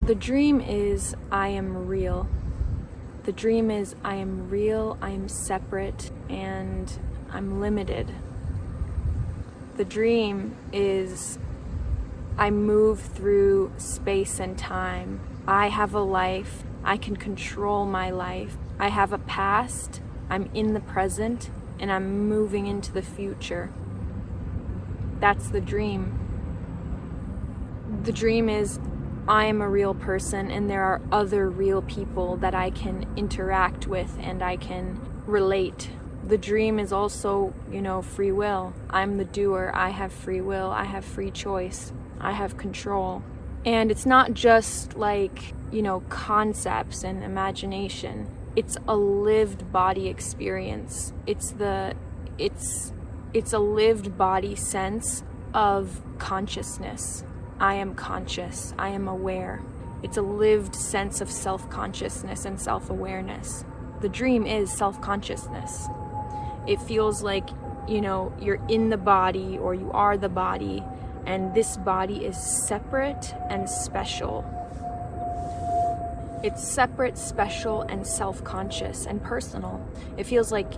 The dream is I am real. The dream is I am real, I am separate, and I'm limited. The dream is I move through space and time. I have a life. I can control my life. I have a past. I'm in the present, and I'm moving into the future. That's the dream. The dream is I am a real person, and there are other real people that I can interact with and I can relate. The dream is also, free will. I'm the doer. I have free will. I have free choice. I have control. And it's not just like, concepts and imagination. It's a lived body experience. It's a lived body sense of consciousness. I am conscious. I am aware. It's a lived sense of self-consciousness and self-awareness. The dream is self-consciousness. It feels like, you're in the body, or you are the body, and this body is separate and special. It's separate, special, and self-conscious and personal. It feels like,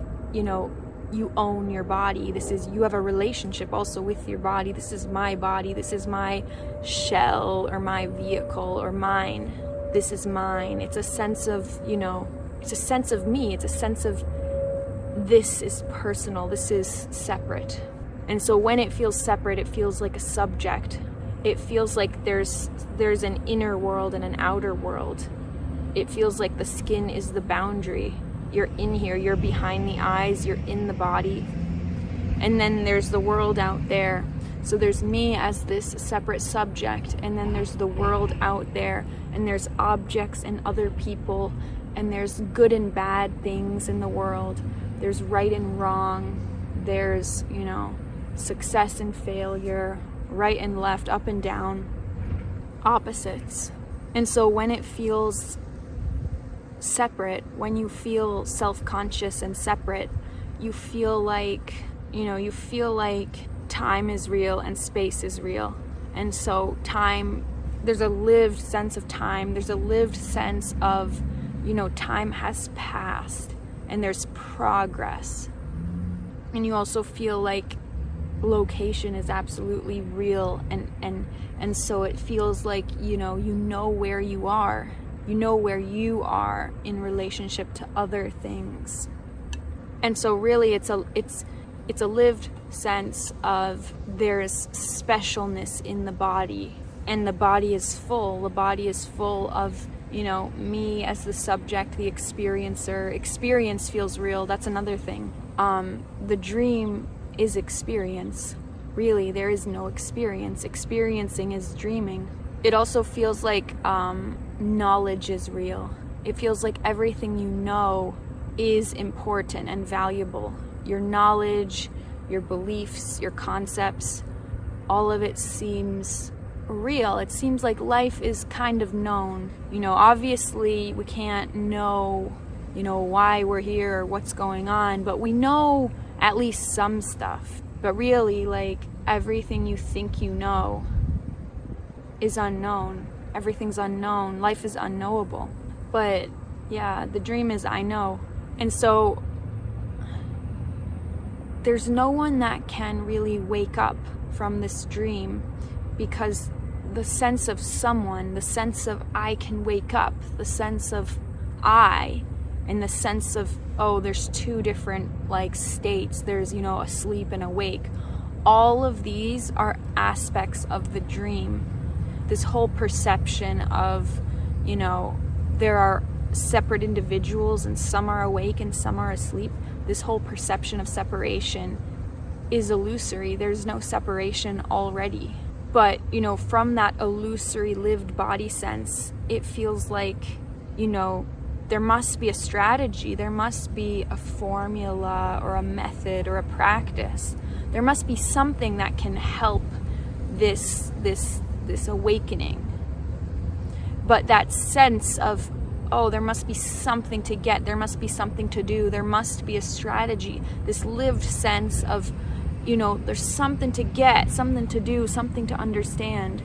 you own your body. You have a relationship also with your body. This is my body. This is my shell or my vehicle or mine. This is mine. It's a sense of, it's a sense of me. It's a sense of this is personal. This is separate. And so when it feels separate, it feels like a subject. It feels like there's an inner world and an outer world. It feels like the skin is the boundary. You're in here, you're behind the eyes, you're in the body. And then there's the world out there. So there's me as this separate subject, and then there's the world out there, and there's objects and other people, and there's good and bad things in the world. There's right and wrong. There's, success and failure, right and left, up and down, opposites. And so when it feels separate, when you feel self-conscious and separate, you feel like, time is real and space is real. And so time, there's a lived sense of time. There's a lived sense of, time has passed and there's progress. And you also feel like location is absolutely real, and so it feels like know where you are. You know where you are in relationship to other things. And so really it's a lived sense of there's specialness in the body, and the body is full. The body is full of, me as the subject, the experiencer. Experience feels real. That's another thing. The dream is experience. Really, there is no experience. Experiencing is dreaming. It also feels like knowledge is real. It feels like everything you know is important and valuable. Your knowledge, your beliefs, your concepts, all of it seems real. It seems like life is kind of known. Obviously we can't know, why we're here or what's going on, but we know at least some stuff. But really, like, everything you think you know is unknown. Everything's unknown. Life is unknowable. But yeah, the dream is I know. And so there's no one that can really wake up from this dream, because the sense of someone, the sense of I can wake up, the sense of I, and the sense of, there's two different states. There's, asleep and awake. All of these are aspects of the dream. This whole perception of, there are separate individuals and some are awake and some are asleep. This whole perception of separation is illusory. There's no separation already. But, from that illusory lived body sense, it feels like, there must be a strategy, there must be a formula or a method or a practice. There must be something that can help this awakening. But that sense of, there must be something to get, there must be something to do, there must be a strategy, this lived sense of, there's something to get, something to do, something to understand,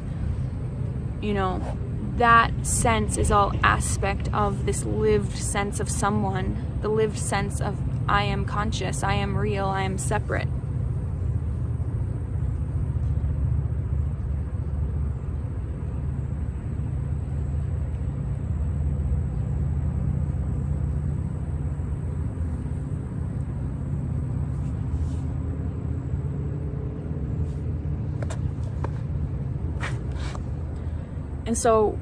that sense is all aspect of this lived sense of someone, the lived sense of I am conscious, I am real, I am separate. And so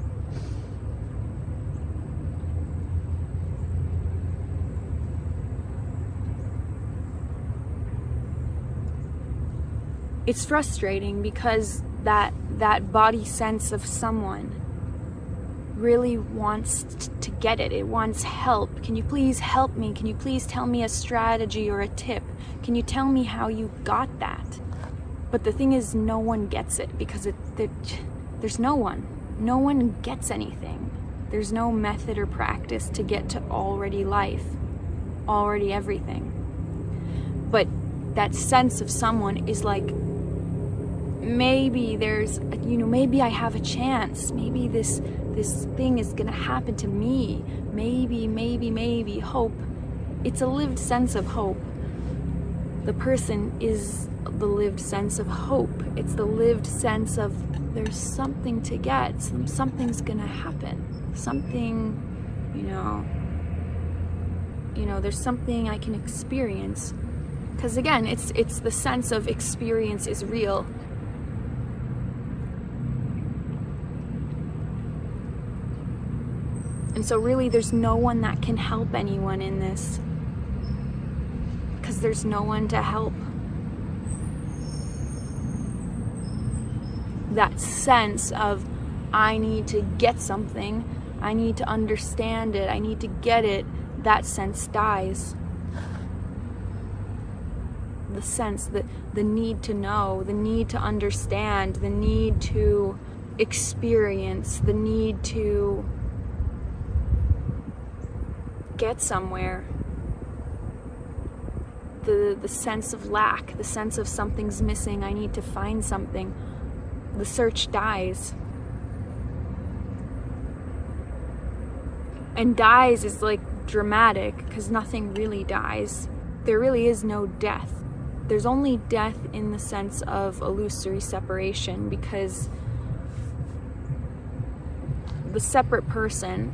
it's frustrating because that body sense of someone really wants to get it. It wants help. Can you please help me? Can you please tell me a strategy or a tip? Can you tell me how you got that? But the thing is, no one gets it because there's no one. No one gets anything. There's no method or practice to get to already life, already everything. But that sense of someone is like, maybe there's, maybe I have a chance. Maybe this thing is gonna happen to me. Maybe, hope. It's a lived sense of hope. The person is the lived sense of hope. It's the lived sense of there's something to get. Something's gonna happen. Something, there's something I can experience. Because again, it's the sense of experience is real. And so really there's no one that can help anyone in this. Because there's no one to help. That sense of I need to get something, I need to understand it, I need to get it, that sense dies. The sense that the need to know, the need to understand, the need to experience, the need to get somewhere, the sense of lack, the sense of something's missing, I need to find something, the search dies. And dies is like dramatic because nothing really dies. There really is no death. There's only death in the sense of illusory separation, because the separate person,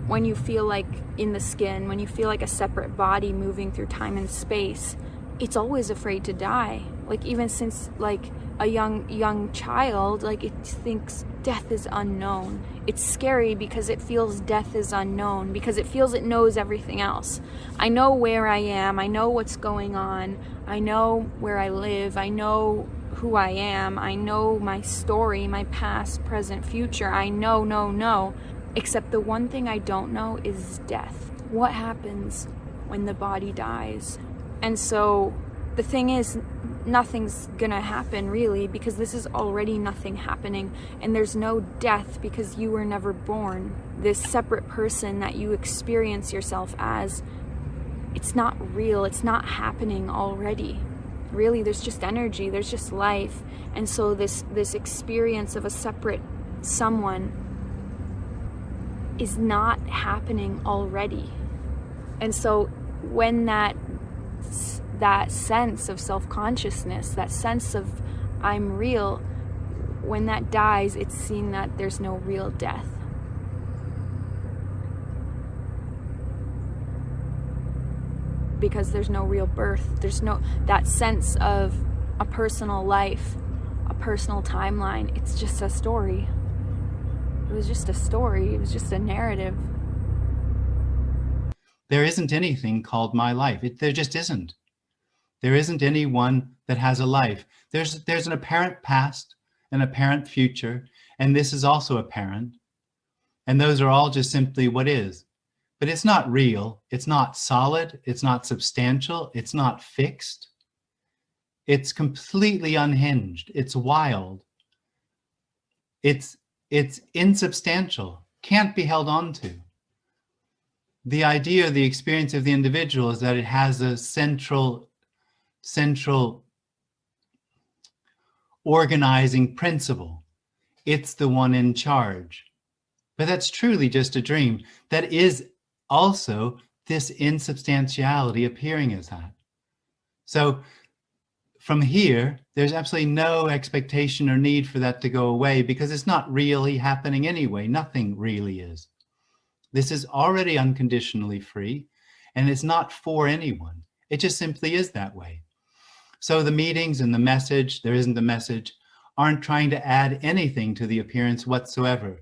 when you feel like in the skin, when you feel like a separate body moving through time and space, it's always afraid to die. Like even since like a young child, like it thinks death is unknown. It's scary because it feels death is unknown, because it feels it knows everything else. I know where I am, I know what's going on, I know where I live, I know who I am, I know my story, my past, present, future, I know. Except the one thing I don't know is death. What happens when the body dies? And so the thing is, nothing's gonna happen really, because this is already nothing happening, and there's no death because you were never born. This separate person that you experience yourself as, it's not real, it's not happening already. Really, there's just energy, there's just life. And so this experience of a separate someone is not happening already. And so when that sense of self-consciousness, that sense of I'm real, when that dies, it's seen that there's no real death. Because there's no real birth. There's no, that sense of a personal life, a personal timeline. It's just a story. It was just a story. It was just a narrative. There isn't anything called my life. There just isn't. There isn't anyone that has a life. There's an apparent past, an apparent future, and this is also apparent. And those are all just simply what is. But it's not real. It's not solid. It's not substantial. It's not fixed. It's completely unhinged. It's wild. It's insubstantial. Can't be held on to. The idea, the experience of the individual is that it has a central organizing principle. It's the one in charge. But that's truly just a dream. That is also this insubstantiality appearing as that. So from here, there's absolutely no expectation or need for that to go away, because it's not really happening anyway. Nothing really is. This is already unconditionally free, and it's not for anyone. It just simply is that way. So the meetings and the message, there isn't a message, aren't trying to add anything to the appearance whatsoever.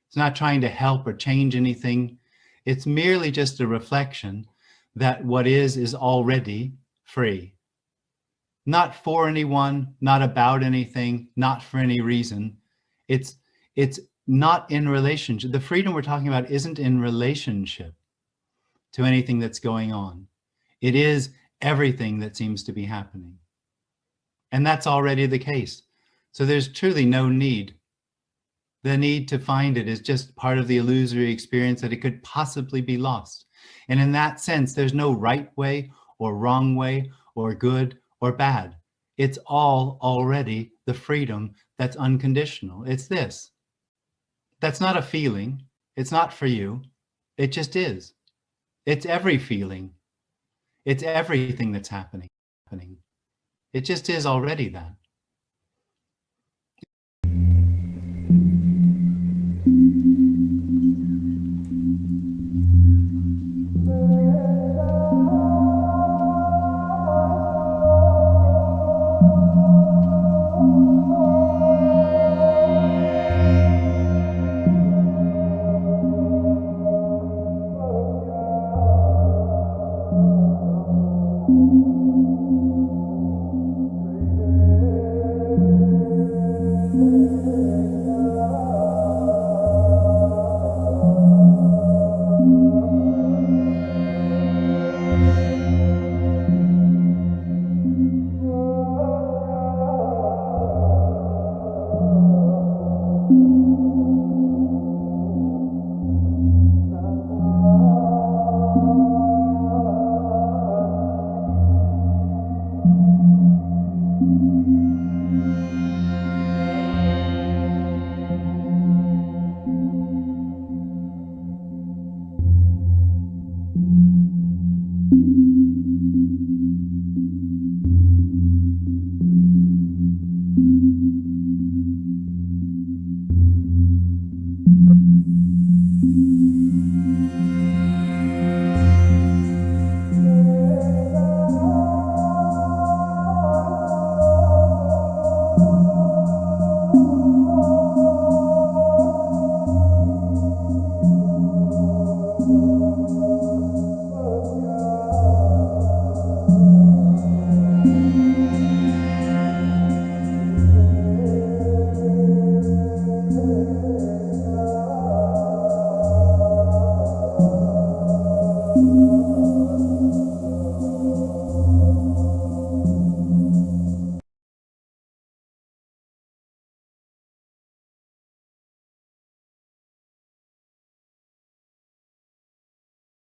It's not trying to help or change anything. It's merely just a reflection that what is already free. Not for anyone, not about anything, not for any reason. It's not in relationship. The freedom we're talking about isn't in relationship to anything that's going on. It is everything that seems to be happening. And that's already the case. So there's truly no need. The need to find it is just part of the illusory experience that it could possibly be lost. And in that sense, there's no right way or wrong way or good or bad. It's all already the freedom that's unconditional. It's this. That's not a feeling. It's not for you. It just is. It's every feeling. It's everything that's happening. It just is already that.